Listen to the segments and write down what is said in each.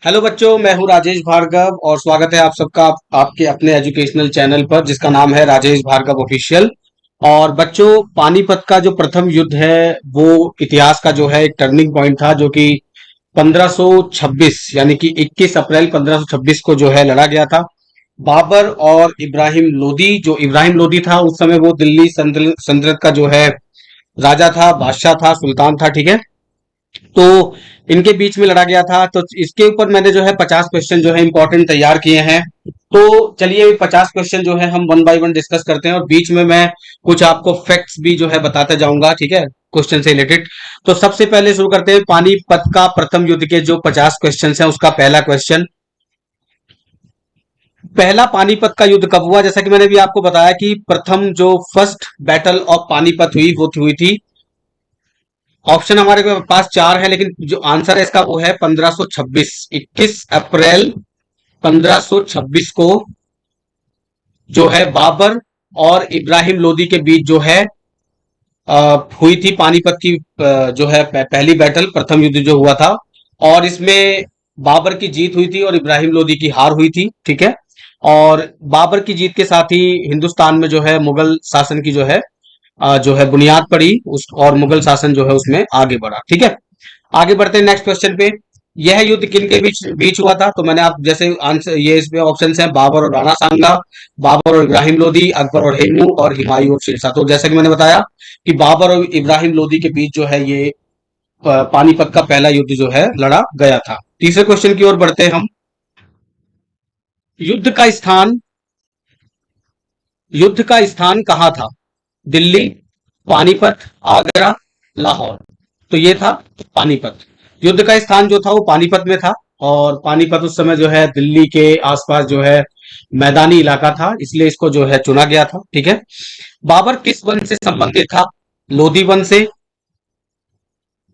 Hello बच्चों, मैं हूं राजेश भार्गव और स्वागत है आप सबका आपके अपने एजुकेशनल चैनल पर जिसका नाम है राजेश भार्गव ऑफिशियल। और बच्चों, पानीपत का जो प्रथम युद्ध है वो इतिहास का जो है एक टर्निंग पॉइंट था, जो कि 1526 यानी कि 21 अप्रैल 1526 को जो है लड़ा गया था। बाबर और इब्राहिम लोदी, जो इब्राहिम लोदी था उस समय वो दिल्ली सल्तनत का जो है राजा था, बादशाह था, सुल्तान था। ठीक है, तो इनके बीच में लड़ा गया था। तो इसके ऊपर मैंने जो है 50 क्वेश्चन जो है इंपॉर्टेंट तैयार किए हैं। तो चलिए 50 क्वेश्चन जो है हम वन बाय वन डिस्कस करते हैं और बीच में मैं कुछ आपको फैक्ट्स भी जो है बताते जाऊंगा, ठीक है, क्वेश्चन से रिलेटेड। तो सबसे पहले शुरू करते हैं पानीपत का प्रथम युद्ध के जो 50 क्वेश्चन हैं उसका पहला क्वेश्चन। पहला पानीपत का युद्ध कब हुआ? जैसा कि मैंने भी आपको बताया कि प्रथम जो फर्स्ट बैटल ऑफ पानीपत हुई वो हुई थी। ऑप्शन हमारे पास चार है, लेकिन जो आंसर है इसका वो है 1526, 21 अप्रैल 1526 को जो है बाबर और इब्राहिम लोदी के बीच जो है हुई थी पानीपत की जो है पहली बैटल, प्रथम युद्ध जो हुआ था। और इसमें बाबर की जीत हुई थी और इब्राहिम लोदी की हार हुई थी। ठीक है, और बाबर की जीत के साथ ही हिंदुस्तान में जो है मुगल शासन की जो है बुनियाद पड़ी उस, और मुगल शासन जो है उसमें आगे बढ़ा। ठीक है, आगे बढ़ते हैं नेक्स्ट क्वेश्चन पे। यह युद्ध किन के बीच बीच हुआ था? तो मैंने आप जैसे आंसर, ये इसमें ऑप्शन है बाबर और राणा सांगा, बाबर और इब्राहिम लोदी, अकबर और हेमू, और हुमायूं और शेरशाह। तो जैसा कि मैंने बताया कि बाबर और इब्राहिम लोदी के बीच जो है ये पानीपत का पहला युद्ध जो है लड़ा गया था। तीसरे क्वेश्चन की ओर बढ़ते हैं हम। युद्ध का स्थान युद्ध का स्थान कहाँ था? दिल्ली, पानीपत, आगरा, लाहौर। तो ये था पानीपत। युद्ध का स्थान जो था वो पानीपत में था। और पानीपत उस समय जो है दिल्ली के आसपास जो है मैदानी इलाका था, इसलिए इसको जो है चुना गया था। ठीक है, बाबर किस वंश से संबंधित था? लोधी वंश से,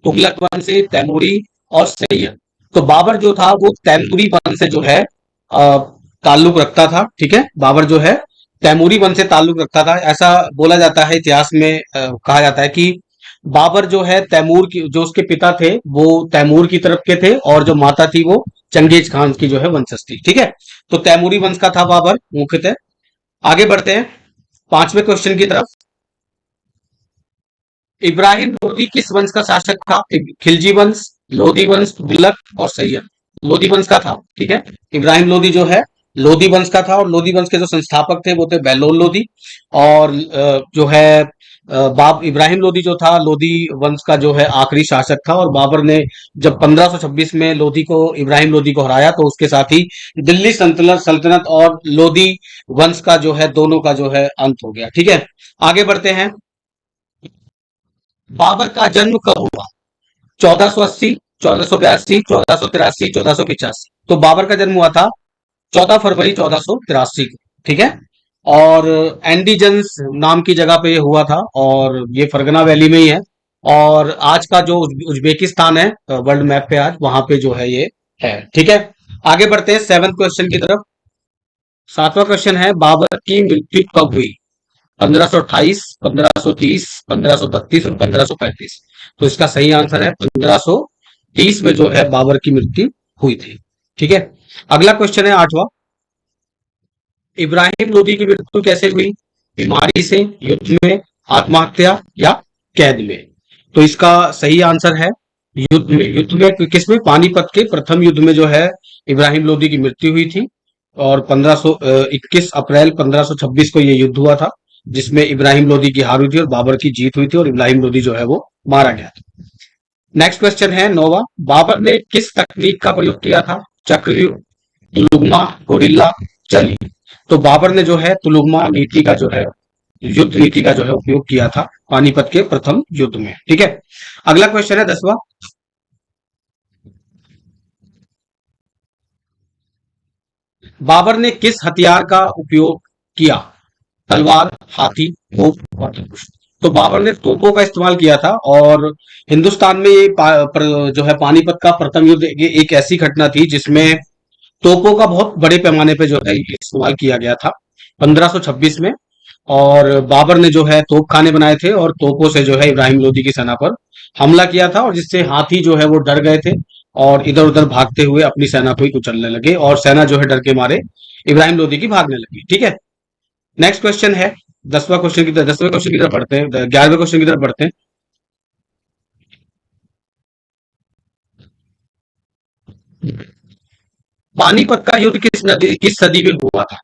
तुगलक वंश से, तैमूरी और सैयद। तो बाबर जो था वो तैमूरी वंश से जो है ताल्लुक रखता था। ठीक है, बाबर जो है तैमूरी वंश से ताल्लुक रखता था। ऐसा बोला जाता है, इतिहास में कहा जाता है कि बाबर जो है तैमूर की, जो उसके पिता थे वो तैमूर की तरफ के थे और जो माता थी वो चंगेज खान की जो है वंशज थी। ठीक है, तो तैमूरी वंश का था बाबर मुख्यतः। आगे बढ़ते हैं पांचवें क्वेश्चन की तरफ। इब्राहिम लोदी किस वंश का शासक था? खिलजी वंश, लोधी वंश, तुगलक और सैयद। लोधी वंश का था। ठीक है, इब्राहिम लोदी जो है लोधी वंश का था और लोधी वंश के जो संस्थापक थे वो थे बहलोल लोदी। और जो है बाब इब्राहिम लोदी जो था लोधी वंश का जो है आखिरी शासक था। और बाबर ने जब 1526 में लोधी को इब्राहिम लोदी को हराया तो उसके साथ ही दिल्ली सल्तनत सल्तनत और लोधी वंश का जो है दोनों का जो है अंत हो गया। ठीक है, आगे बढ़ते हैं। बाबर का जन्म कब हुआ? 1480, 1482, 1483, 1485। तो बाबर का जन्म हुआ था 14 फरवरी 1483 को। ठीक है, और एंडीजन्स नाम की जगह पे ये हुआ था और ये फरगना वैली में ही है। और आज का जो उज्बेकिस्तान है वर्ल्ड मैप पे आज वहां पे जो है ये है। ठीक है, आगे बढ़ते हैं सेवंथ क्वेश्चन की तरफ। सातवां क्वेश्चन है बाबर की मृत्यु कब हुई? 1528, 1530, 1532 और 1535। तो इसका सही आंसर है 1530 में जो है बाबर की मृत्यु हुई थी। ठीक है, अगला क्वेश्चन है आठवां। इब्राहिम लोदी की मृत्यु कैसे हुई? बीमारी से, युद्ध में, आत्महत्या या कैद में? तो इसका सही आंसर है युद्ध में। युद्ध में किसमें? पानीपत के प्रथम युद्ध में जो है इब्राहिम लोदी की मृत्यु हुई थी। और 21 अप्रैल 1526 को ये युद्ध हुआ था जिसमें इब्राहिम लोदी की हार हुई थी और बाबर की जीत हुई थी और इब्राहिम लोदी जो है वो मारा गया था। नेक्स्ट क्वेश्चन है नौवा। बाबर ने किस तकनीक का प्रयोग किया था? चक्रव्यूह, तुलुगमा, गोरिल्ला, चली। तो बाबर ने जो है तुलुगमा नीति का जो है युद्ध नीति का जो है उपयोग किया था पानीपत के प्रथम युद्ध में। ठीक है, अगला क्वेश्चन है 10वां। बाबर ने किस हथियार का उपयोग किया? तलवार, हाथी, तोप और धनुष। तो बाबर ने तोपों का इस्तेमाल किया था। और हिंदुस्तान में ये जो है पानीपत का प्रथम युद्ध एक ऐसी घटना थी जिसमें तोपों का बहुत बड़े पैमाने पे जो है ये इस्तेमाल किया गया था 1526 में। और बाबर ने जो है तोप खाने बनाए थे और तोपों से जो है इब्राहिम लोदी की सेना पर हमला किया था और जिससे हाथी जो है वो डर गए थे और इधर उधर भागते हुए अपनी सेना को ही कुचलने लगे और सेना जो है डर के मारे इब्राहिम लोदी की भागने लगी। ठीक है, नेक्स्ट क्वेश्चन है 10वें क्वेश्चन की तरफ पढ़ते हैं, 11वें क्वेश्चन की तरफ पढ़ते हैं। पानीपत का युद्ध किस सदी में हुआ था?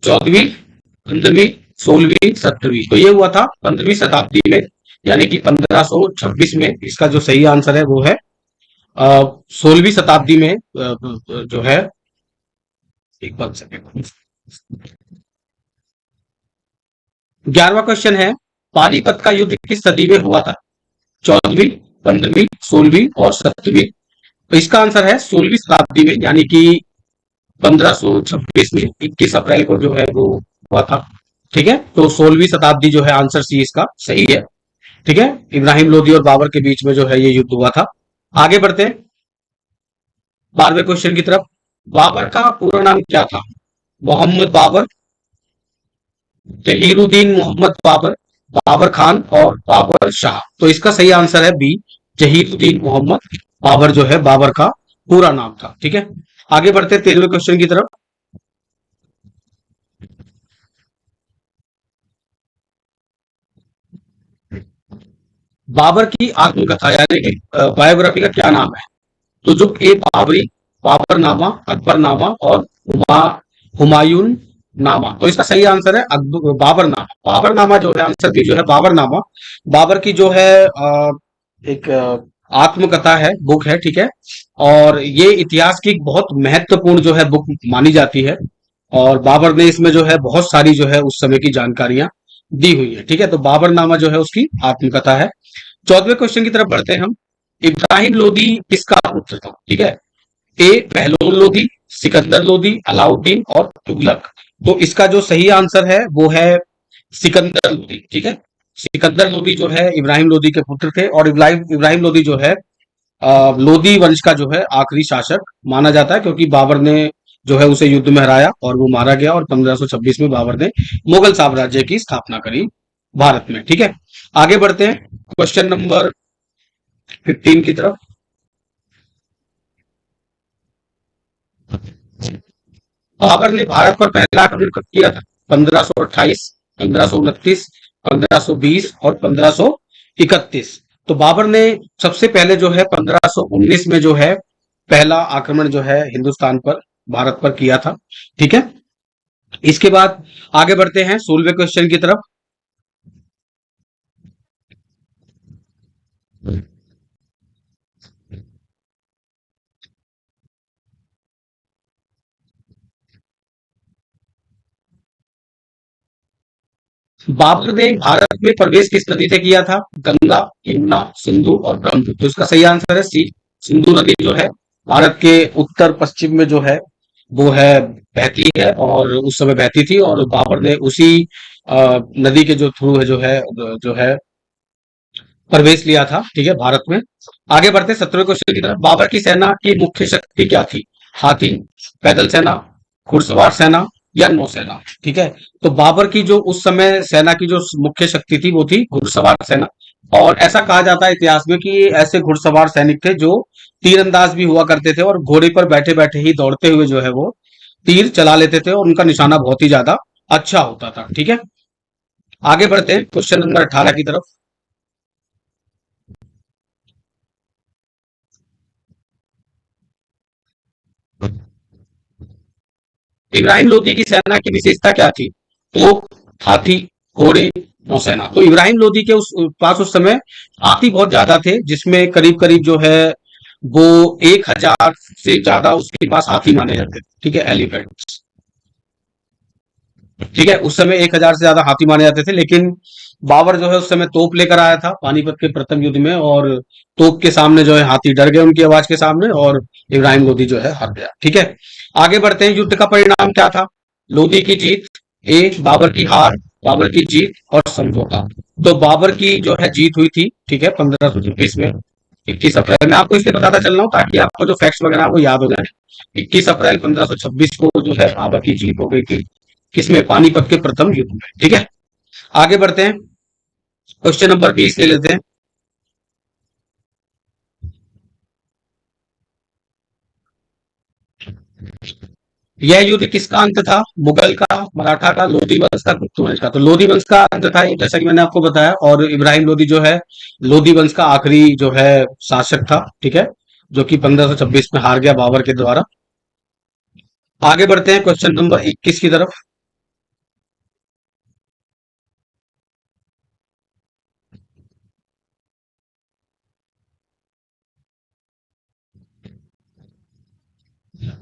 14वीं, 15वीं, 16वीं, 17वीं? तो ये हुआ था 15वीं शताब्दी में, यानी कि 1526 में। इसका जो सही आंसर है वो है 16वीं शताब्दी में जो है, एक बार सेकंड, 11वां क्वेश्चन है पानीपत का युद्ध किस सदी में हुआ था? 14वीं, 15वीं, 16वीं और 17वीं? तो इसका आंसर है 16वीं शताब्दी में, यानी कि 1526 में 21 अप्रैल को जो है वो हुआ था। ठीक है, तो 16वीं शताब्दी जो है, आंसर सी इसका सही है। ठीक है, इब्राहिम लोदी और बाबर के बीच में जो है ये युद्ध हुआ था। आगे बढ़ते हैं 12वें क्वेश्चन की तरफ। बाबर का पूरा नाम क्या था? मोहम्मद बाबर, जहीरुद्दीन मोहम्मद बाबर, बाबर खान और बाबर शाह? तो इसका सही आंसर है बी, जहीरुद्दीन मोहम्मद बाबर जो है बाबर का पूरा नाम था। ठीक है, आगे बढ़ते हैं 13वें क्वेश्चन की तरफ। बाबर की आत्मकथा यानी कि बायोग्राफी का क्या नाम है? तो जो ए बाबरी, बाबरनामा, अकबरनामा और हुमायून नामा? तो इसका सही आंसर है बाबरनामा। बाबरनामा जो है, आंसर भी जो है बाबरनामा। बाबर की जो है एक आत्मकथा है, बुक है। ठीक है, और ये इतिहास की एक बहुत महत्वपूर्ण जो है बुक मानी जाती है, और बाबर ने इसमें जो है बहुत सारी जो है उस समय की जानकारियां दी हुई है। ठीक है, तो बाबरनामा जो है उसकी आत्मकथा है। 14वें क्वेश्चन की तरफ बढ़ते हैं हम। इब्राहिम लोदी किसका पुत्र था? ठीक है, ए बहलोल लोदी, सिकंदर लोदी, अलाउद्दीन और तुगलक? तो इसका जो सही आंसर है वो है सिकंदर लोदी। ठीक है, सिकंदर लोदी जो है इब्राहिम लोदी के पुत्र थे, और इब्राहिम इब्राहिम लोदी जो है लोदी वंश का जो है आखिरी शासक माना जाता है, क्योंकि बाबर ने जो है उसे युद्ध में हराया और वो मारा गया, और 1526 में बाबर ने मुगल साम्राज्य की स्थापना करी भारत में। ठीक है, आगे बढ़ते हैं क्वेश्चन नंबर 15 की तरफ। बाबर ने भारत पर पहला आक्रमण कब किया था? 1528, 1529, 1520 और 1531? तो बाबर ने सबसे पहले जो है 1519 में जो है पहला आक्रमण जो है हिंदुस्तान पर, भारत पर किया था। ठीक है, इसके बाद आगे बढ़ते हैं 16वें क्वेश्चन की तरफ। बाबर ने भारत में प्रवेश किस नदी से किया था? गंगा, यमुना, सिंधु और ब्रह्मपुत्र? तो इसका सही आंसर है सी, सिंधु नदी जो है भारत के उत्तर पश्चिम में जो है वो है बहती है, और उस समय बहती थी, और बाबर ने उसी नदी के जो थ्रू है जो है प्रवेश लिया था। ठीक है, भारत में। आगे बढ़ते 17वें क्वेश्चन की तरफ। बाबर की सेना की मुख्य शक्ति क्या थी? हाथी, पैदल सेना, घुड़सवार सेना या नौसेना? ठीक है, तो बाबर की जो उस समय सेना की जो मुख्य शक्ति थी वो थी घुड़सवार सेना। और ऐसा कहा जाता है इतिहास में कि ये ऐसे घुड़सवार सैनिक थे जो तीरंदाज भी हुआ करते थे, और घोड़े पर बैठे बैठे ही दौड़ते हुए जो है वो तीर चला लेते थे, और उनका निशाना बहुत ही ज्यादा अच्छा होता था। ठीक है, आगे बढ़ते हैं क्वेश्चन नंबर 18 की तरफ। इब्राहिम लोदी की सेना की विशेषता क्या थी? तोप, हाथी, घोड़े, नौसेना? तो इब्राहिम लोदी के उस पास उस समय हाथी बहुत ज्यादा थे, जिसमें करीब करीब जो है वो 1000 से ज्यादा उसके पास हाथी माने जाते थे। ठीक है, एलिफेंट। ठीक है, उस समय 1000 से ज्यादा हाथी माने जाते थे, लेकिन बाबर जो है उस समय तोप लेकर आया था पानीपत के प्रथम युद्ध में, और तोप के सामने जो है हाथी डर गए उनकी आवाज के सामने, और इब्राहिम लोदी जो है हार गया। ठीक है, आगे बढ़ते हैं। युद्ध का परिणाम क्या था? लोदी की जीत, ए बाबर की हार, बाबर की जीत और समझौता? तो बाबर की जो है जीत हुई थी। ठीक है, 1526 में 21 अप्रैल में। आपको इसलिए बताता चल रहा हूँ ताकि आपको जो फैक्ट्स वगैरह वो याद हो जाए। 21 अप्रैल 1526 को जो है बाबर की जीत हो गई थी, किसमें? पानीपत के प्रथम युद्ध में। ठीक है, आगे बढ़ते हैं क्वेश्चन नंबर 20 ले लेते हैं। यह युद्ध किसका अंत था? मुगल का, मराठा का, लोधी वंश का, गुप्त वंश का? तो लोधी वंश का अंत था ये, जैसा कि मैंने आपको बताया। और इब्राहिम लोधी जो है लोधी वंश का आखिरी जो है शासक था, ठीक है, जो कि 1526 में हार गया बाबर के द्वारा। आगे बढ़ते हैं क्वेश्चन नंबर 21 की तरफ।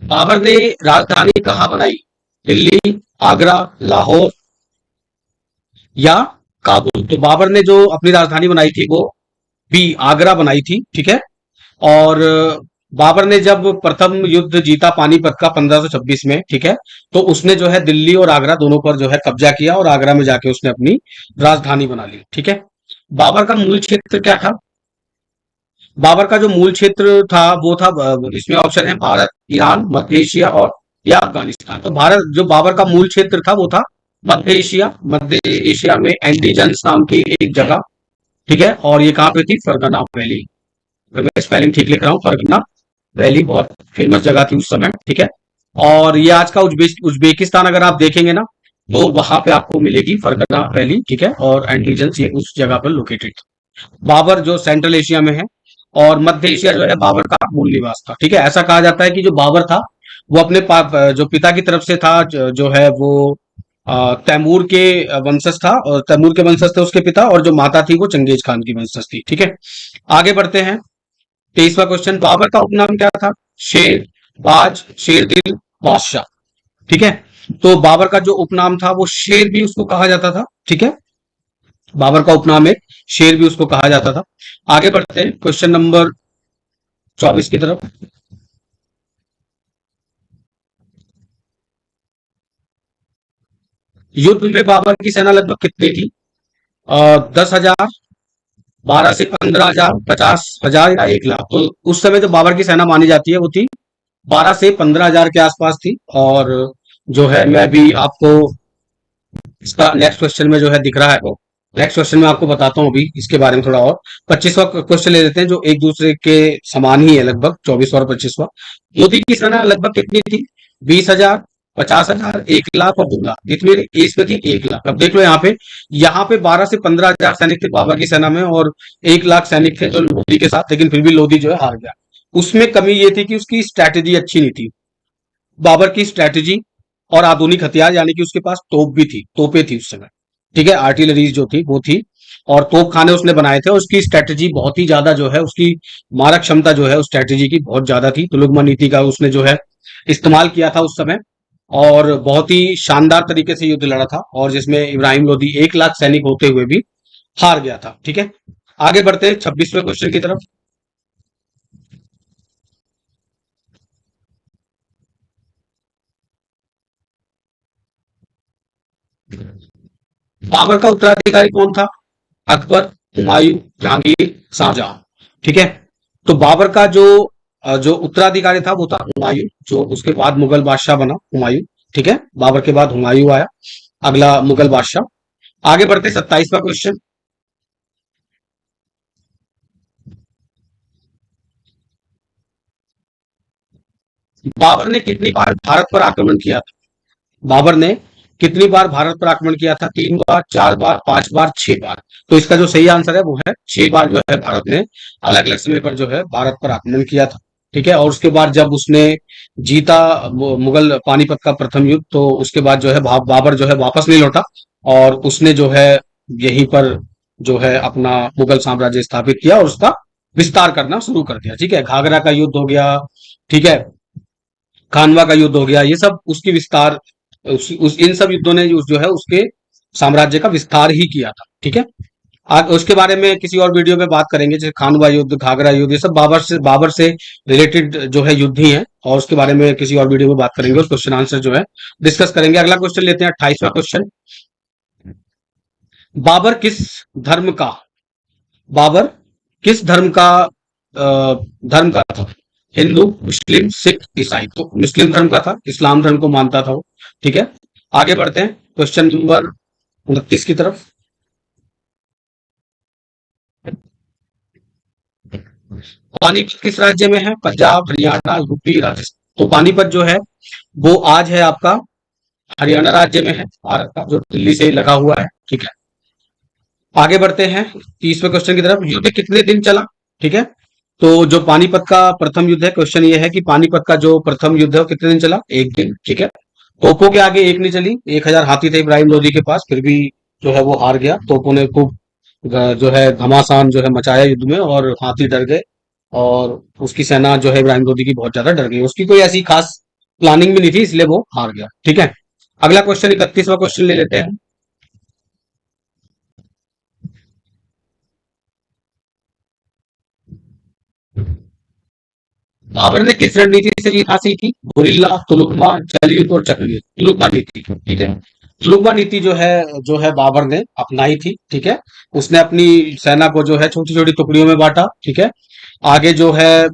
बाबर ने राजधानी कहाँ बनाई? दिल्ली, आगरा, लाहौर या काबुल? तो बाबर ने जो अपनी राजधानी बनाई थी वो भी आगरा बनाई थी, ठीक है। और बाबर ने जब प्रथम युद्ध जीता पानीपत का 1526 में, ठीक है, तो उसने जो है दिल्ली और आगरा दोनों पर जो है कब्जा किया और आगरा में जाके उसने अपनी राजधानी बना ली, ठीक है। बाबर का मूल क्षेत्र क्या था? बाबर का जो मूल क्षेत्र था वो था, इसमें ऑप्शन है भारत, ईरान, मध्य एशिया और या अफगानिस्तान। तो भारत जो बाबर का मूल क्षेत्र था वो था मध्य एशिया। मध्य एशिया में एंडीजन्स नाम की एक जगह, ठीक है, और ये कहाँ पे थी? फरगना वैली। अगर मैं स्पेलिंग ठीक लिख रहा हूँ, फरगना वैली बहुत फेमस जगह थी उस समय, ठीक है। और ये आज का उज्बेकिस्तान अगर आप देखेंगे ना, तो वहां पे आपको मिलेगी फरगना वैली, ठीक है, और एंडीजन्स ये उस जगह पर लोकेटेड। बाबर जो सेंट्रल एशिया में है और मध्य एशिया जो है बाबर का मूल निवास था, ठीक है। ऐसा कहा जाता है कि जो बाबर था वो अपने जो पिता की तरफ से था, जो है वो तैमूर के वंशज था, और तैमूर के वंशज थे उसके पिता, और जो माता थी वो चंगेज खान की वंशज थी, ठीक है। आगे बढ़ते हैं। 23वां क्वेश्चन, बाबर का उपनाम क्या था? शेर, बाज, शेरदिल, बादशाह, ठीक है। तो बाबर का जो उपनाम था वो शेर भी उसको कहा जाता था, ठीक है। बाबर का उपनाम है शेर भी उसको कहा जाता था। आगे बढ़ते हैं क्वेश्चन नंबर 24 की तरफ। युद्ध में बाबर की सेना लगभग कितनी थी? 10,000, 12 से 15,000, 50,000 या 1 लाख? तो उस समय जो बाबर की सेना मानी जाती है वो थी 12 से 15,000 के आसपास थी। और जो है मैं भी आपको इसका नेक्स्ट क्वेश्चन में जो है दिख रहा है वो नेक्स्ट क्वेश्चन में आपको बताता हूँ अभी इसके बारे में थोड़ा और। 25वां क्वेश्चन ले लेते हैं जो एक दूसरे के समान ही है लगभग, 24वां और 25वां। मोदी की सेना लगभग कितनी थी? 20,000, 50,000, 1 लाख और 2 लाख? जितनी एज पे थी 1 लाख। अब देख लो यहाँ पे 12 से 15,000 सैनिक थे बाबर की सेना में, और 1 लाख सैनिक थे जो लोधी के साथ, लेकिन फिर भी लोधी जो है हार गया। उसमें कमी ये थी कि उसकी स्ट्रैटेजी अच्छी नहीं थी। बाबर की स्ट्रैटेजी और आधुनिक हथियार, यानी कि उसके पास तोप भी थी, तोपें थी उस समय, ठीक है, आर्टिलरीज जो थी वो थी, और तोप खाने उसने बनाए थे। और उसकी स्ट्रैटेजी बहुत ही ज्यादा जो है, उसकी मारक क्षमता जो है उस स्ट्रैटेजी की बहुत ज्यादा थी। तुलुगमा नीति का उसने जो है इस्तेमाल किया था उस समय, और बहुत ही शानदार तरीके से युद्ध लड़ा था, और जिसमें इब्राहिम लोधी 1 लाख सैनिक होते हुए भी हार गया था, ठीक है। आगे बढ़ते हैं 26वें क्वेश्चन की तरफ। बाबर का उत्तराधिकारी कौन था? अकबर, हुमायूं, जहांगीर, शाहजहां, ठीक है। तो बाबर का जो उत्तराधिकारी था वो था हुमायूं, जो उसके बाद मुगल बादशाह बना हुमायूं, ठीक है। बाबर के बाद हुमायूं आया, अगला मुगल बादशाह। आगे बढ़ते 27वां क्वेश्चन। बाबर ने कितनी बार भारत पर आक्रमण किया था? बाबर ने कितनी बार भारत पर आक्रमण किया था? 3 बार, 4 बार, 5 बार, 6 बार? तो इसका जो सही आंसर है वो है 6 बार जो है भारत ने अलग अलग समय पर जो है भारत पर आक्रमण किया था, ठीक है। और उसके बाद जब उसने जीता मुगल पानीपत का प्रथम युद्ध, तो उसके बाद जो है बाबर जो है वापस नहीं लौटा, और उसने जो है यहीं पर जो है अपना मुगल साम्राज्य स्थापित किया और उसका विस्तार करना शुरू कर दिया, ठीक है। घाघरा का युद्ध हो गया, ठीक है, खानवा का युद्ध हो गया, ये सब उसकी विस्तार, इन सब युद्धों ने जो है उसके साम्राज्य का विस्तार ही किया था, ठीक है। उसके बारे में किसी और वीडियो में बात करेंगे, जैसे खानवा युद्ध, घाघरा युद्ध, ये सब बाबर से रिलेटेड जो है युद्ध ही है, और उसके बारे में किसी और वीडियो में बात करेंगे, उस क्वेश्चन आंसर जो है डिस्कस करेंगे। अगला क्वेश्चन लेते हैं 28वां क्वेश्चन। बाबर किस धर्म का बाबर किस धर्म का था? हिंदू, मुस्लिम, सिख, ईसाई? तो मुस्लिम धर्म का था, इस्लाम धर्म को मानता था वो, ठीक है। आगे बढ़ते हैं क्वेश्चन नंबर 29 की तरफ। पानीपत किस राज्य में है? पंजाब, हरियाणा, यूपी, राजस्थान? तो पानीपत जो है वो आज है आपका हरियाणा राज्य में है, भारत का, जो दिल्ली से लगा हुआ है। ठीक है, आगे बढ़ते हैं 30वें क्वेश्चन की तरफ। युद्ध कितने दिन चला? ठीक है, तो जो पानीपत का प्रथम युद्ध है, क्वेश्चन ये है कि पानीपत का जो प्रथम युद्ध है वो कितने दिन चला? एक दिन। ठीक है, तोपों के आगे एक नहीं चली, 1000 हाथी थे इब्राहिम लोदी के पास, फिर भी जो है वो हार गया। तोपों ने खूब जो है घमासान जो है मचाया युद्ध में, और हाथी डर गए, और उसकी सेना जो है इब्राहिम लोदी की बहुत ज्यादा डर गई। उसकी कोई ऐसी खास प्लानिंग भी नहीं थी, इसलिए वो हार गया। ठीक है, अगला क्वेश्चन 31वां क्वेश्चन ले लेते हैं। बाबर ने किस रणनीति से जीत हासिल की? गुरिल्ला, तुलुकमा, जलयुद्ध और चक्रव्यूह। तुलुकमा नीति। ठीक है, तुलुकमा नीति जो है बाबर ने अपनाई थी। ठीक है, उसने अपनी सेना को जो है छोटी छोटी टुकड़ियों में बांटा। ठीक है, आगे जो है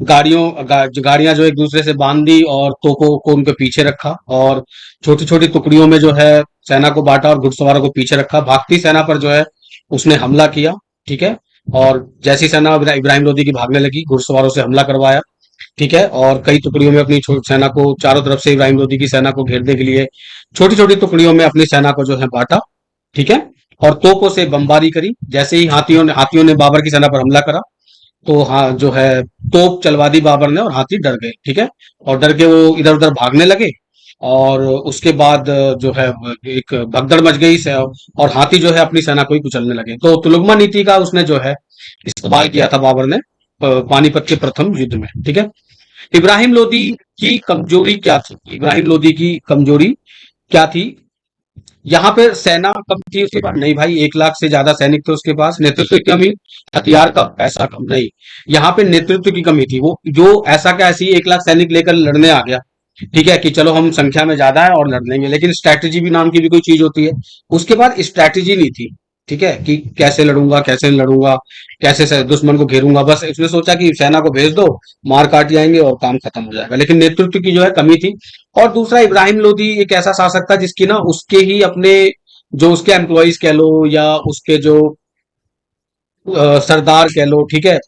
गाड़ियां जो एक दूसरे से बांध दी, और तोपों को उनके पीछे रखा, और छोटी छोटी टुकड़ियों में जो है सेना को बांटा, और घुड़सवारों को पीछे रखा। भागती सेना पर जो है उसने हमला किया। ठीक है, और जैसी सेना इब्राहिम लोदी की भागने लगी, घुड़सवारों से हमला करवाया। ठीक है, और कई टुकड़ियों में अपनी सेना को, चारों तरफ से इब्राहिम लोदी की सेना को घेरने के लिए छोटी छोटी टुकड़ियों में अपनी सेना को जो है बांटा। ठीक है, और तोपों से बमबारी करी। जैसे ही हाथियों ने बाबर की सेना पर हमला करा, तो हाँ जो है तोप चलवा दी बाबर ने, और हाथी डर गए। ठीक है, और डर के वो इधर उधर भागने लगे, और उसके बाद जो है एक भगदड़ मच गई से, और हाथी जो है अपनी सेना को ही कुचलने लगे। तो तुलुगमा नीति का उसने जो है इस्तेमाल किया था बाबर ने पानीपत के प्रथम युद्ध में। ठीक है, इब्राहिम लोदी की कमजोरी क्या थी? इब्राहिम लोदी की कमजोरी क्या थी? यहाँ पे सेना कम थी उसके पास? नहीं भाई, 1 लाख से ज्यादा सैनिक थे उसके पास। नेतृत्व की कमी, हथियार का पैसा कम नहीं, यहाँ पे नेतृत्व की कमी थी। वो जो ऐसा क्या ऐसी 1 लाख सैनिक लेकर लड़ने आ गया। ठीक है, कि चलो हम संख्या में ज्यादा है और लड़ लेंगे, लेकिन स्ट्रैटेजी भी नाम की भी कोई चीज होती है। उसके बाद स्ट्रैटेजी नहीं थी। ठीक है, कि कैसे लड़ूंगा, कैसे नहीं लड़ूंगा, कैसे दुश्मन को घेरूंगा। बस उसने सोचा कि सेना को भेज दो, मार काट जाएंगे और काम खत्म हो जाएगा। लेकिन नेतृत्व की जो है कमी थी। और दूसरा, इब्राहिम लोदी एक ऐसा शासक था जिसकी ना उसके ही अपने जो उसके एम्प्लॉयज कह लो, या उसके जो सरदार कह लो, ठीक है,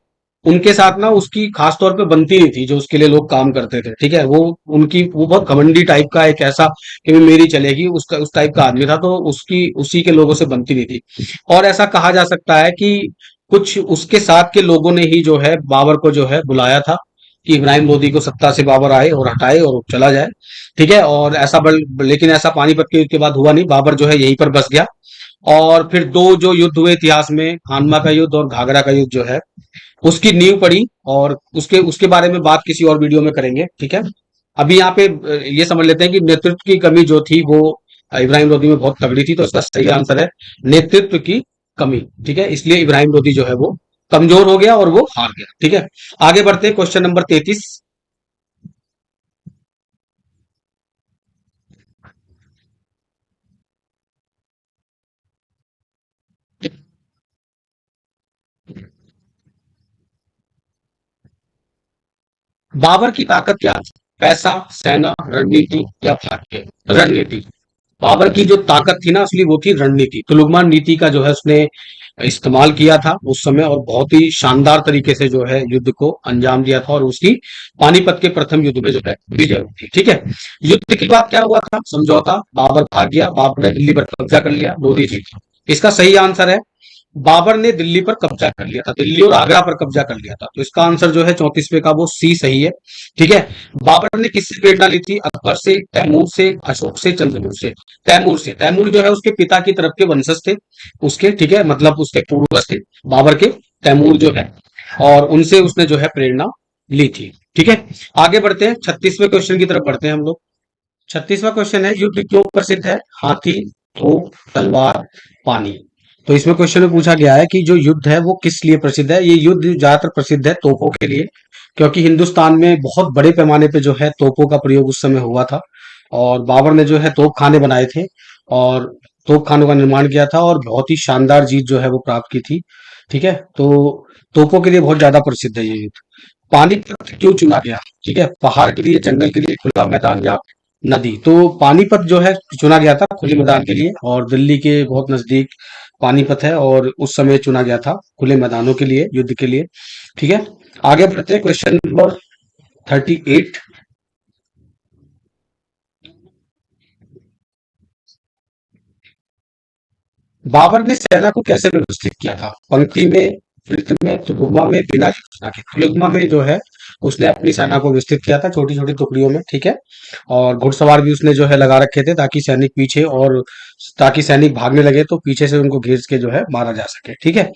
उनके साथ ना उसकी खास तौर पे बनती नहीं थी, जो उसके लिए लोग काम करते थे। ठीक है, वो बहुत घमंडी टाइप का, एक ऐसा कि भी मेरी चलेगी, उसका उस टाइप का आदमी था, तो उसकी उसी के लोगों से बनती नहीं थी। और ऐसा कहा जा सकता है कि कुछ उसके साथ के लोगों ने ही जो है बाबर को जो है बुलाया था, कि इब्राहिम लोदी को सत्ता से बाबर आए और हटाए और चला जाए। ठीक है, और लेकिन ऐसा पानीपत के युद्ध के बाद हुआ नहीं। बाबर जो है यहीं पर बस गया। और फिर दो जो युद्ध हुए इतिहास में, खानवा का युद्ध और घाघरा का युद्ध जो है, उसकी नींव पड़ी। और उसके उसके बारे में बात किसी और वीडियो में करेंगे। ठीक है, अभी यहाँ पे ये समझ लेते हैं कि नेतृत्व की कमी जो थी वो इब्राहिम लोदी में बहुत तगड़ी थी। तो इसका सही आंसर है नेतृत्व की कमी। ठीक है, इसलिए इब्राहिम लोदी जो है वो कमजोर हो गया और वो हार गया। ठीक है, आगे बढ़ते हैं क्वेश्चन नंबर 33। बाबर की ताकत क्या थी? पैसा, सेना, रणनीति या भाग्य? रणनीति। बाबर की जो ताकत थी ना असली, वो थी रणनीति। तुलुगमान नीति का जो है उसने इस्तेमाल किया था उस समय, और बहुत ही शानदार तरीके से जो है युद्ध को अंजाम दिया था, और उसकी पानीपत के प्रथम युद्ध में जो है विजय हुई थी। ठीक है, युद्ध के बाद क्या हुआ था? समझौता। बाबर भाग गया, बाबर ने दिल्ली पर कब्जा कर लिया, लोधी जीत। इसका सही आंसर है बाबर ने दिल्ली पर कब्जा कर लिया था, दिल्ली और आगरा पर कब्जा कर लिया था। तो इसका आंसर जो है 34वें का वो सी सही है। ठीक है, बाबर ने किससे प्रेरणा ली थी? अकबर से, तैमूर से, अशोक से, चंद्रगुप्त से? तैमूर से। तैमूर जो है उसके पिता की तरफ के वंशज थे उसके। ठीक है, मतलब उसके पूर्वज थे बाबर के, तैमूर जो है, और उनसे उसने जो है प्रेरणा ली थी। ठीक है, आगे बढ़ते हैं 36वें क्वेश्चन की तरफ बढ़ते हैं हम लोग। 36वां क्वेश्चन है, युद्ध क्यों प्रसिद्ध है? हाथी, तोप, तलवार, पानी? तो इसमें क्वेश्चन में पूछा गया है कि जो युद्ध है वो किस लिए प्रसिद्ध है। ये युद्ध ज्यादातर प्रसिद्ध है तोपों के लिए, क्योंकि हिंदुस्तान में बहुत बड़े पैमाने पे जो है तोपों का प्रयोग उस समय हुआ था। और बाबर ने जो है तोप खाने बनाए थे, और तोप खानों का निर्माण किया था, और बहुत ही शानदार जीत जो है वो प्राप्त की थी। ठीक है, तो तोपों के लिए बहुत ज्यादा प्रसिद्ध है ये युद्ध। पानीपत क्यों चुना गया? ठीक है, पहाड़ के लिए, जंगल के लिए, खुला मैदान या नदी? तो पानीपत जो है चुना गया था खुले मैदान के लिए, और दिल्ली के बहुत नजदीक पानीपत है, और उस समय चुना गया था खुले मैदानों के लिए, युद्ध के लिए। ठीक है, आगे बढ़ते हैं क्वेश्चन नंबर 38। बाबर ने सेना को कैसे व्यवस्थित किया था? पंक्ति में, वृत्त में, तुगमा में, बिना योजना के? तुगमा में जो है उसने अपनी सेना को व्यवस्थित किया था छोटी छोटी टुकड़ियों में, ठीक है। और घुड़सवार भी उसने जो है लगा रखे थे ताकि सैनिक पीछे और ताकि सैनिक भागने लगे तो पीछे से उनको घेर के जो है मारा जा सके, ठीक है।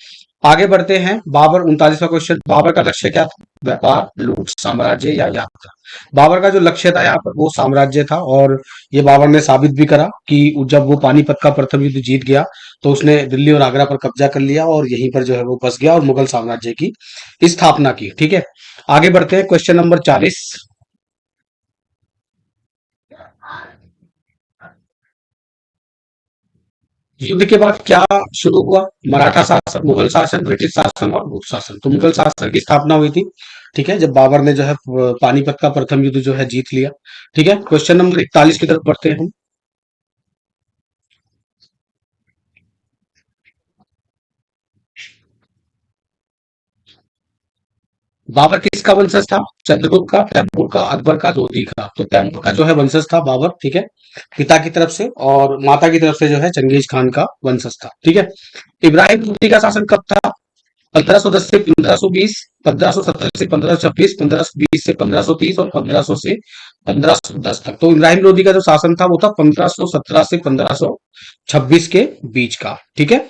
आगे बढ़ते हैं। बाबर, 39वां क्वेश्चन, बाबर का लक्ष्य क्या था? व्यापार, लूट, साम्राज्य या यात्रा? बाबर का जो लक्ष्य था यहाँ पर वो साम्राज्य था, और ये बाबर ने साबित भी करा कि जब वो पानीपत का प्रथम युद्ध जीत गया तो उसने दिल्ली और आगरा पर कब्जा कर लिया और यहीं पर जो है वो बस गया और मुगल साम्राज्य की स्थापना की, ठीक है। आगे बढ़ते हैं। Question number 40। युद्ध के बाद क्या शुरू हुआ? मराठा शासन, मुगल शासन, ब्रिटिश शासन और गुप्त शासन। तो मुगल शासन की स्थापना हुई थी, ठीक है, जब बाबर ने जो है पानीपत का प्रथम युद्ध जो है जीत लिया, ठीक है। क्वेश्चन नंबर 41 की तरफ बढ़ते हैं हम। बाबर किसका वंशज था? चंद्रगुप्त का, तैमूर का, अकबर का, लोधी का? तो तैमूर का जो है वंशज था बाबर, ठीक है, पिता की तरफ से, और माता की तरफ से जो है चंगेज खान का वंशज था, ठीक है। इब्राहिम लोधी का शासन कब था? 1510 से 1520, 1517 से 1526, 1520 से 1530 और 1500 से 1510 तक। तो इब्राहिम लोधी का जो शासन था वो था 1517 से 1526 के बीच का, ठीक है।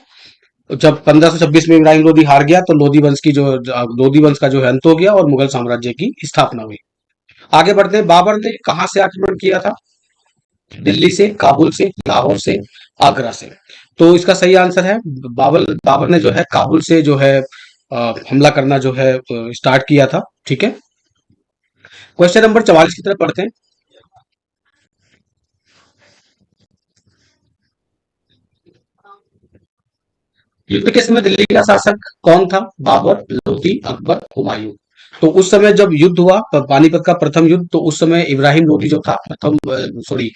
जब 1526 में इब्राहिम लोधी हार गया तो लोधी वंश का जो है अंत हो गया और मुगल साम्राज्य की स्थापना हुई। आगे बढ़ते हैं। बाबर ने कहां से आक्रमण किया था? दिल्ली से, काबुल से, लाहौर से, आगरा से? तो इसका सही आंसर है बाबर बाबर ने जो है काबुल से जो है हमला करना जो है स्टार्ट किया था, ठीक है। क्वेश्चन नंबर 44 की तरफ पढ़ते हैं। युद्ध के समय दिल्ली का शासक कौन था? बाबर, लोधी, अकबर, हुमायूं? तो उस समय जब युद्ध हुआ, पानीपत का प्रथम युद्ध, तो उस समय इब्राहिम लोधी जो था प्रथम, सॉरी,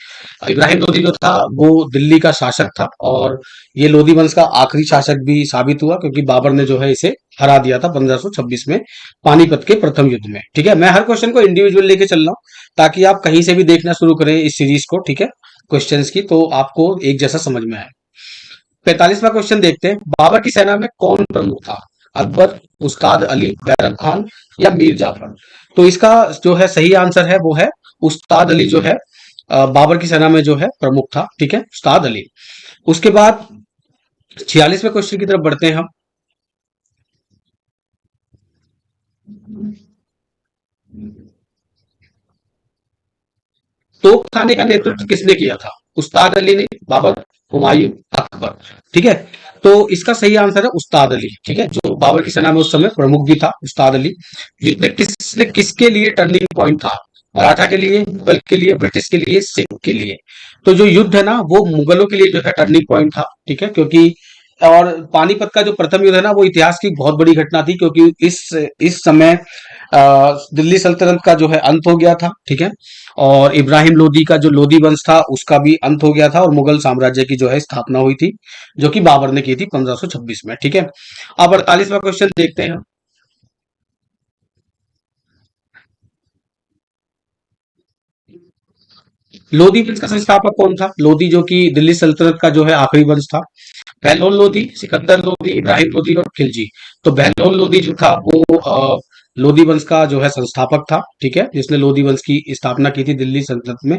इब्राहिम लोधी जो था वो दिल्ली का शासक था, और ये लोधी वंश का आखिरी शासक भी साबित हुआ क्योंकि बाबर ने जो है इसे हरा दिया था 1526 में पानीपत के प्रथम युद्ध में, ठीक है। मैं हर क्वेश्चन को इंडिविजुअल लेके चल रहा हूँ ताकि आप कहीं से भी देखना शुरू करें इस सीरीज को, ठीक है, क्वेश्चंस की, तो आपको एक जैसा समझ में आए। 45वां क्वेश्चन देखते हैं। बाबर की सेना में कौन प्रमुख था? अकबर, उस्ताद अली, बैरम खान या मीर जाफर? तो इसका जो है सही आंसर है वो है उस्ताद अली जो है बाबर की सेना में जो है प्रमुख था, ठीक है, उस्ताद अली। उसके बाद 46वें क्वेश्चन की तरफ बढ़ते हैं हम। तोप खाने का नेतृत्व किसने किया था? उस्ताद अली ने, बाबर, हुमायूं, अकबर? ठीक है, तो इसका सही आंसर है उस्ताद अली, ठीक है, जो बाबर की सेना में उस समय प्रमुख भी था, उस्ताद अली। युद्ध किसने किसके लिए टर्निंग पॉइंट था? मराठा के लिए, मुगल के लिए, ब्रिटिश के लिए, सिख के लिए? तो जो युद्ध है ना वो मुगलों के लिए जो है टर्निंग पॉइंट था, ठीक है, क्योंकि और पानीपत का जो प्रथम युद्ध है ना वो इतिहास की बहुत बड़ी घटना थी क्योंकि इस समय दिल्ली सल्तनत का जो है अंत हो गया था, ठीक है, और इब्राहिम लोदी का जो लोदी वंश था उसका भी अंत हो गया था और मुगल साम्राज्य की जो है स्थापना हुई थी जो कि बाबर ने की थी 1526 में, ठीक है। अब 48वां क्वेश्चन देखते हैं। लोदी वंश का संस्थापक कौन था? लोदी जो कि दिल्ली सल्तनत का जो है आखिरी वंश था। बहलोल लोदी, सिकंदर लोदी, इब्राहिम लोदी और खिलजी? तो बहलोल लोदी जो था वो लोदी वंश का जो है संस्थापक था, ठीक है, जिसने लोदी वंश की स्थापना की थी दिल्ली सल्तनत में,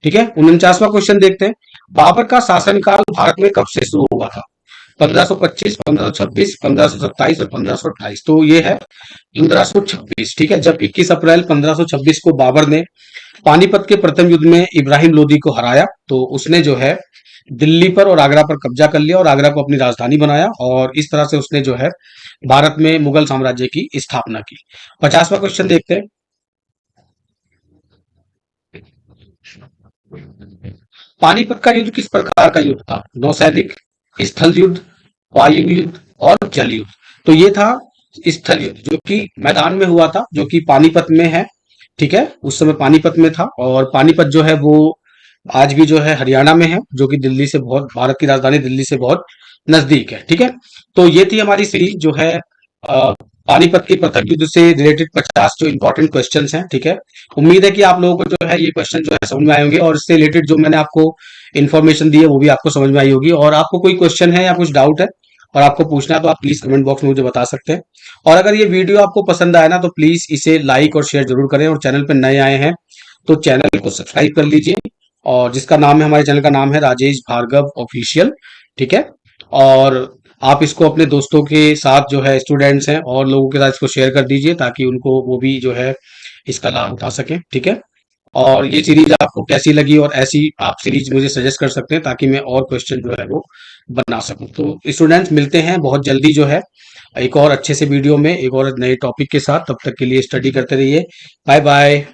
ठीक है। 49वां क्वेश्चन देखते हैं। बाबर का शासनकाल भारत में कब से शुरू हुआ था? 1525, 1526, 1527 और 1528? तो ये है 1526, ठीक है, जब 21 अप्रैल 1526 को बाबर ने पानीपत के प्रथम युद्ध में इब्राहिम लोदी को हराया तो उसने जो है दिल्ली पर और आगरा पर कब्जा कर लिया और आगरा को अपनी राजधानी बनाया और इस तरह से उसने जो है भारत में मुगल साम्राज्य की स्थापना की। 50वां क्वेश्चन देखते हैं। पानीपत का युद्ध किस प्रकार का युद्ध था? नौसैनिक, स्थल युद्ध, वायु युद्ध और जल युद्ध? तो ये था स्थल युद्ध जो कि मैदान में हुआ था जो कि पानीपत में है, ठीक है, उस समय पानीपत में था और पानीपत जो है वो आज भी जो है हरियाणा में है जो कि दिल्ली से बहुत भारत की राजधानी दिल्ली से बहुत नजदीक है, ठीक है। तो ये थी हमारी सीरीज जो है पानीपत के प्रथम युद्ध से रिलेटेड 50 जो इंपॉर्टेंट क्वेश्चंस हैं, ठीक है। उम्मीद है कि आप लोगों को जो है ये क्वेश्चन जो है समझ में आए होंगे, और इससे रिलेटेड जो मैंने आपको इन्फॉर्मेशन दी है वो भी आपको समझ में आई होगी। और आपको कोई क्वेश्चन है या कुछ डाउट है और आपको पूछना है तो आप प्लीज कमेंट बॉक्स में मुझे बता सकते हैं। और अगर ये वीडियो आपको पसंद आया ना तो प्लीज इसे लाइक और शेयर जरूर करें, और चैनल पर नए आए हैं तो चैनल को सब्सक्राइब कर लीजिए, और जिसका नाम है, हमारे चैनल का नाम है राजेश भार्गव ऑफिशियल, ठीक है। और आप इसको अपने दोस्तों के साथ जो है, स्टूडेंट्स हैं और लोगों के साथ इसको शेयर कर दीजिए ताकि उनको वो भी जो है इसका लाभ उठा सकें, ठीक है। और ये सीरीज आपको कैसी लगी, और ऐसी आप सीरीज मुझे सजेस्ट कर सकते हैं ताकि मैं और क्वेश्चन जो है वो बना सकूं। तो स्टूडेंट्स मिलते हैं बहुत जल्दी जो है एक और अच्छे से वीडियो में, एक और नए टॉपिक के साथ। तब तक के लिए स्टडी करते रहिए। Bye bye.